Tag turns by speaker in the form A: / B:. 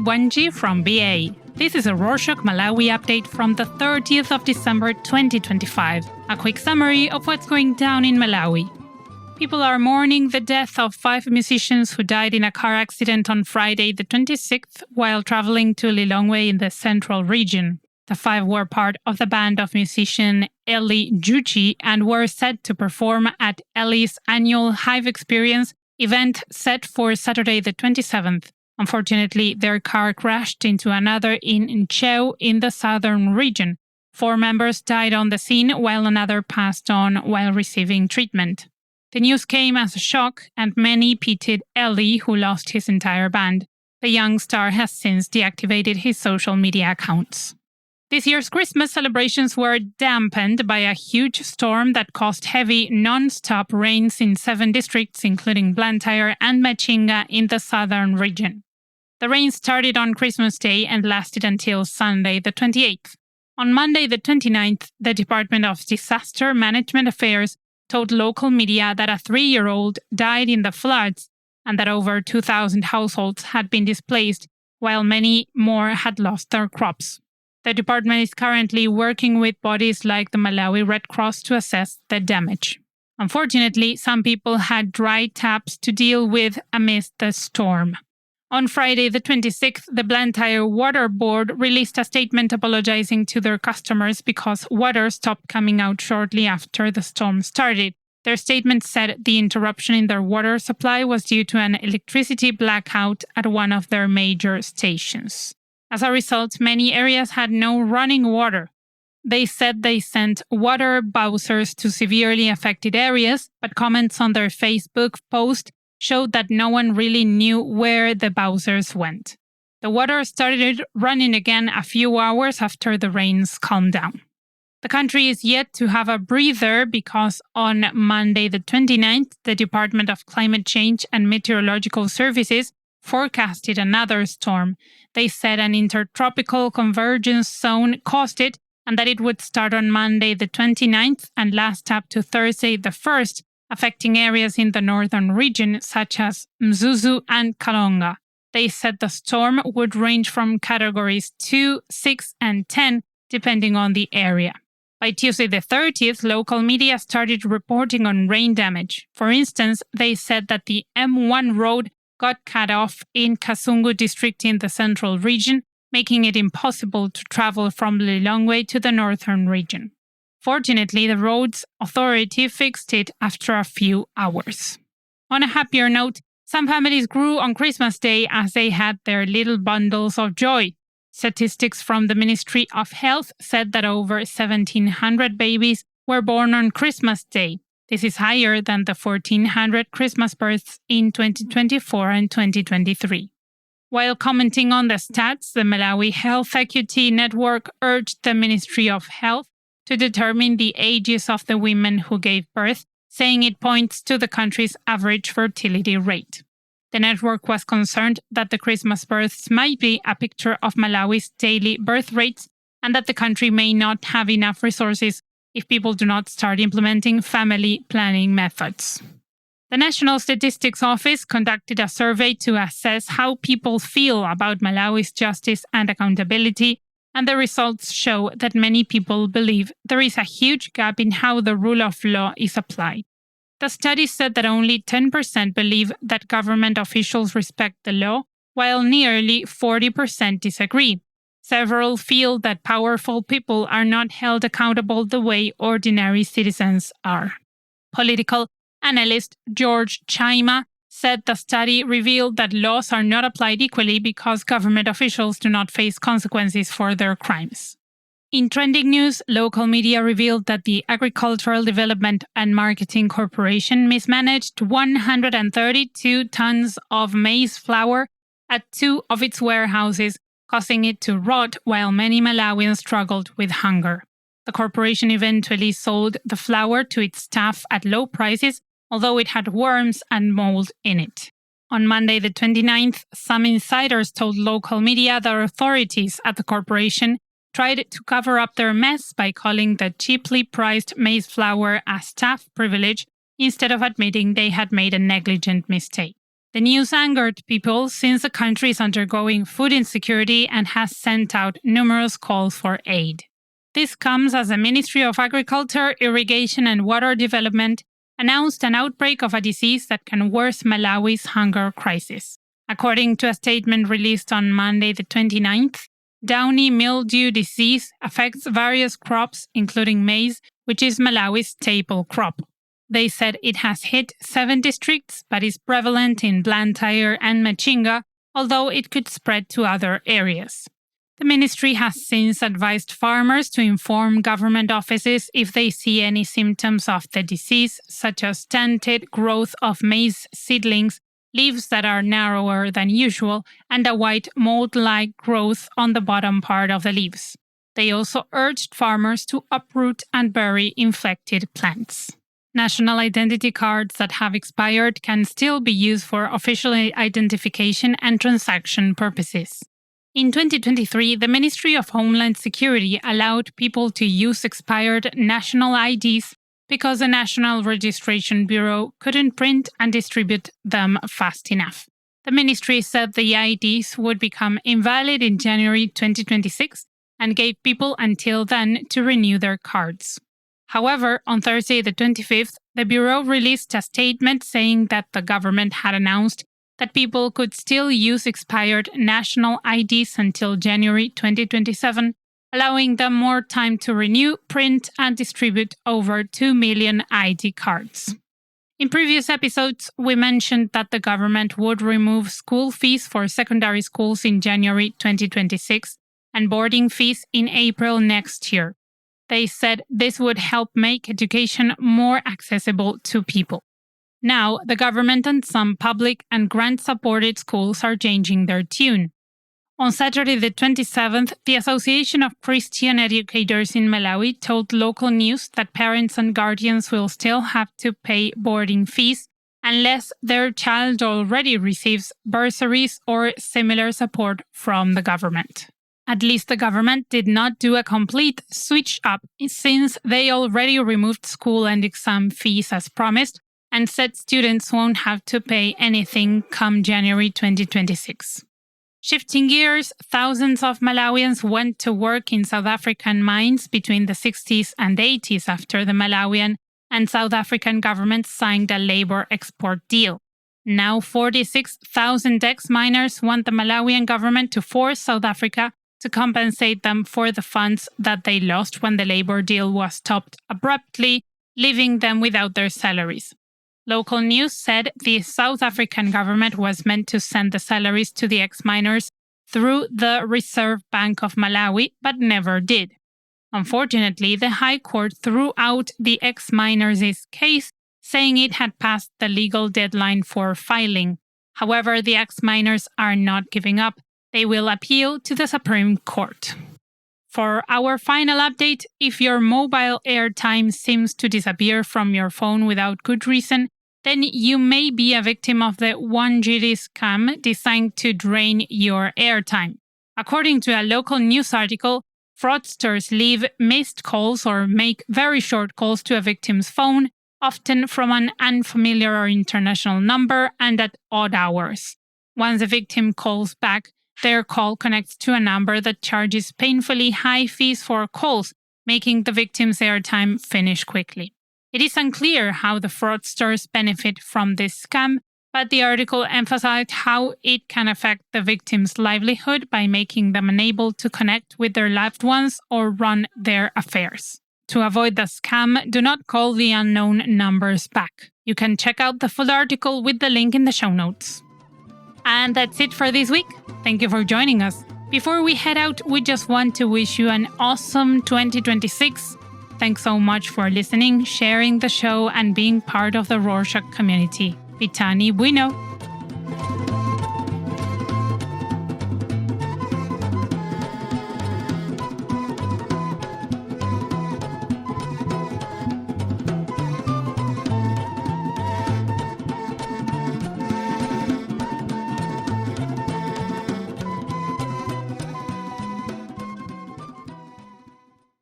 A: Wangiri from BA. This is a Rorschach Malawi update from the 30th of December 2025. A quick summary of what's going down in Malawi. People are mourning the death of 5 musicians who died in a car accident on Friday the 26th while traveling to Lilongwe in the central region. The 5 were part of the band of musician Eli Juchi and were set to perform at Eli's annual Hive Experience event set for Saturday the 27th. Unfortunately, their car crashed into another in Ncheu in the southern region. 4 members died on the scene while another passed on while receiving treatment. The news came as a shock and many pitied Eli, who lost his entire band. The young star has since deactivated his social media accounts. This year's Christmas celebrations were dampened by a huge storm that caused heavy, non-stop rains in 7 districts, including Blantyre and Machinga in the southern region. The rain started on Christmas Day and lasted until Sunday the 28th. On Monday the 29th, the Department of Disaster Management Affairs told local media that a 3-year-old died in the floods and that over 2,000 households had been displaced, while many more had lost their crops. The department is currently working with bodies like the Malawi Red Cross to assess the damage. Unfortunately, some people had dry taps to deal with amidst the storm. On Friday the 26th, the Blantyre Water Board released a statement apologizing to their customers because water stopped coming out shortly after the storm started. Their statement said the interruption in their water supply was due to an electricity blackout at one of their major stations. As a result, many areas had no running water. They said they sent water bowsers to severely affected areas, but comments on their Facebook post showed that no one really knew where the bowsers went. The water started running again a few hours after the rains calmed down. The country is yet to have a breather because on Monday the 29th, the Department of Climate Change and Meteorological Services forecasted another storm. They said an intertropical convergence zone caused it and that it would start on Monday the 29th and last up to Thursday the 1st, affecting areas in the northern region such as Mzuzu and Kalonga. They said the storm would range from categories 2, 6, and 10, depending on the area. By Tuesday the 30th, local media started reporting on rain damage. For instance, they said that the M1 road got cut off in Kasungu district in the central region, making it impossible to travel from Lilongwe to the northern region. Fortunately, the roads authority fixed it after a few hours. On a happier note, some families grew on Christmas Day as they had their little bundles of joy. Statistics from the Ministry of Health said that over 1,700 babies were born on Christmas Day. This is higher than the 1,400 Christmas births in 2024 and 2023. While commenting on the stats, the Malawi Health Equity Network urged the Ministry of Health to determine the ages of the women who gave birth, saying it points to the country's average fertility rate. The network was concerned that the Christmas births might be a picture of Malawi's daily birth rates and that the country may not have enough resources if people do not start implementing family planning methods. The National Statistics Office conducted a survey to assess how people feel about Malawi's justice and accountability, and the results show that many people believe there is a huge gap in how the rule of law is applied. The study said that only 10% believe that government officials respect the law, while nearly 40% disagree. Several feel that powerful people are not held accountable the way ordinary citizens are. Political analyst George Chaima said the study revealed that laws are not applied equally because government officials do not face consequences for their crimes. In trending news, local media revealed that the Agricultural Development and Marketing Corporation mismanaged 132 tons of maize flour at 2 of its warehouses, causing it to rot while many Malawians struggled with hunger. The corporation eventually sold the flour to its staff at low prices, although it had worms and mold in it. On Monday the 29th, some insiders told local media that authorities at the corporation tried to cover up their mess by calling the cheaply priced maize flour a staff privilege instead of admitting they had made a negligent mistake. The news angered people since the country is undergoing food insecurity and has sent out numerous calls for aid. This comes as the Ministry of Agriculture, Irrigation and Water Development announced an outbreak of a disease that can worsen Malawi's hunger crisis. According to a statement released on Monday the 29th, downy mildew disease affects various crops, including maize, which is Malawi's staple crop. They said it has hit 7 districts, but is prevalent in Blantyre and Machinga, although it could spread to other areas. The ministry has since advised farmers to inform government offices if they see any symptoms of the disease, such as stunted growth of maize seedlings, leaves that are narrower than usual, and a white mold-like growth on the bottom part of the leaves. They also urged farmers to uproot and bury infected plants. National identity cards that have expired can still be used for official identification and transaction purposes. In 2023, the Ministry of Homeland Security allowed people to use expired national IDs because the National Registration Bureau couldn't print and distribute them fast enough. The ministry said the IDs would become invalid in January 2026 and gave people until then to renew their cards. However, on Thursday the 25th, the Bureau released a statement saying that the government had announced that people could still use expired national IDs until January 2027, allowing them more time to renew, print, and distribute over 2 million ID cards. In previous episodes, we mentioned that the government would remove school fees for secondary schools in January 2026 and boarding fees in April next year. They said this would help make education more accessible to people. Now, the government and some public and grant-supported schools are changing their tune. On Saturday the 27th, the Association of Christian Educators in Malawi told local news that parents and guardians will still have to pay boarding fees unless their child already receives bursaries or similar support from the government. At least the government did not do a complete switch up since they already removed school and exam fees as promised and said students won't have to pay anything come January 2026. Shifting gears, thousands of Malawians went to work in South African mines between the 60s and 80s after the Malawian and South African governments signed a labor export deal. Now 46,000 ex-miners want the Malawian government to force South Africa to compensate them for the funds that they lost when the labor deal was stopped abruptly, leaving them without their salaries. Local news said the South African government was meant to send the salaries to the ex-miners through the Reserve Bank of Malawi, but never did. Unfortunately, the High Court threw out the ex-miners' case, saying it had passed the legal deadline for filing. However, the ex-miners are not giving up. They will appeal to the Supreme Court. For our final update, if your mobile airtime seems to disappear from your phone without good reason, then you may be a victim of the Wangiri scam designed to drain your airtime. According to a local news article, fraudsters leave missed calls or make very short calls to a victim's phone, often from an unfamiliar or international number and at odd hours. Once the victim calls back, their call connects to a number that charges painfully high fees for calls, making the victim's airtime finish quickly. It is unclear how the fraudsters benefit from this scam, but the article emphasized how it can affect the victim's livelihood by making them unable to connect with their loved ones or run their affairs. To avoid the scam, do not call the unknown numbers back. You can check out the full article with the link in the show notes. And that's it for this week. Thank you for joining us. Before we head out, we just want to wish you an awesome 2026. Thanks so much for listening, sharing the show, and being part of the Rorschach community. Vitani Bueno.